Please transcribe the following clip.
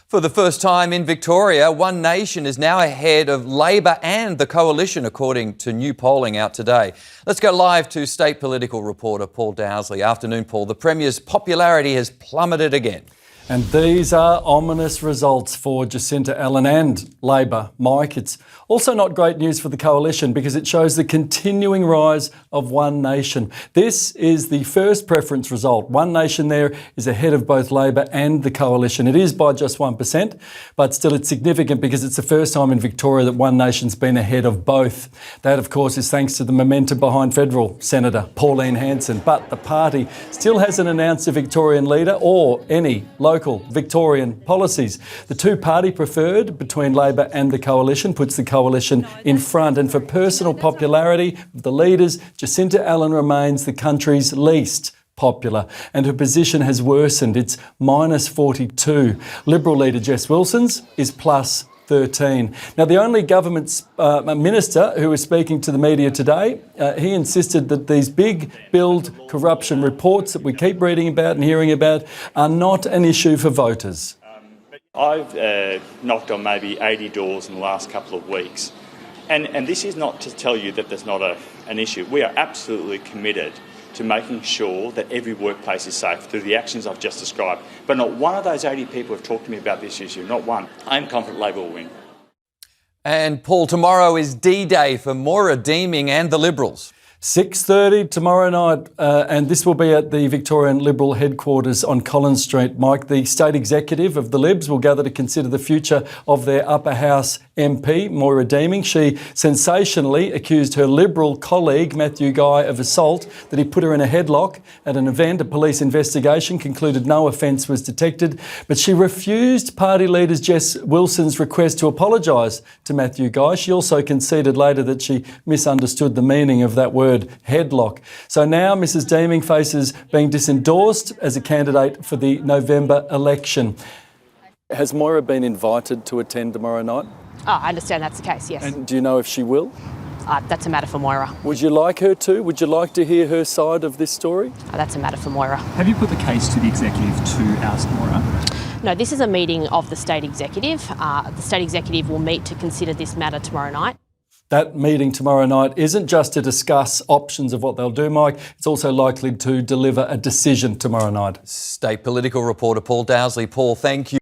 For the first time in Victoria, One Nation is now ahead of Labor and the Coalition, according to new polling out today. Let's go live to state political reporter Paul Dowsley. Afternoon, Paul. The Premier's popularity has plummeted again. And these are ominous results for Jacinta Allan and Labor. Mike, it's also not great news for the Coalition because it shows the continuing rise of One Nation. This is the first preference result. One Nation there is ahead of both Labor and the Coalition. It is by just 1%, but still it's significant because it's the first time in Victoria that One Nation's been ahead of both. That, of course, is thanks to the momentum behind federal Senator Pauline Hanson. But the party still hasn't announced a Victorian leader or any local Victorian policies. The two-party preferred between Labor and the Coalition puts the Coalition in front, and for personal popularity of the leaders, Jacinta Allan remains the country's least popular, and her position has worsened. It's minus 42. Liberal leader Jess Wilson's is plus 13. Now, the only government minister who was speaking to the media today, he insisted that these big build corruption reports that we keep reading about and hearing about are not an issue for voters. I've knocked on maybe 80 doors in the last couple of weeks, and this is not to tell you that there's not an issue. We are absolutely committed to making sure that every workplace is safe through the actions I've just described. But not one of those 80 people have talked to me about this issue, not one. I'm confident Labor will win. And Paul, tomorrow is D-Day for Moira Deeming and the Liberals. 6:30 tomorrow night, and this will be at the Victorian Liberal headquarters on Collins Street. Mike, the state executive of the Libs will gather to consider the future of their upper house MP, Moira Deeming. She sensationally accused her Liberal colleague, Matthew Guy, of assault, that he put her in a headlock at an event. A police investigation concluded no offence was detected, but she refused party leader Jess Wilson's request to apologise to Matthew Guy. She also conceded later that she misunderstood the meaning of that word, headlock. So now Mrs Deeming faces being disendorsed as a candidate for the November election. Has Moira been invited to attend tomorrow night? Oh, I understand that's the case, yes. And do you know if she will? That's a matter for Moira. Would you like her to? Would you like to hear her side of this story? That's a matter for Moira. Have you put the case to the executive to ask Moira? No, this is a meeting of the state executive. The state executive will meet to consider this matter tomorrow night. That meeting tomorrow night isn't just to discuss options of what they'll do, Mike. It's also likely to deliver a decision tomorrow night. State political reporter Paul Dowsley. Paul, thank you.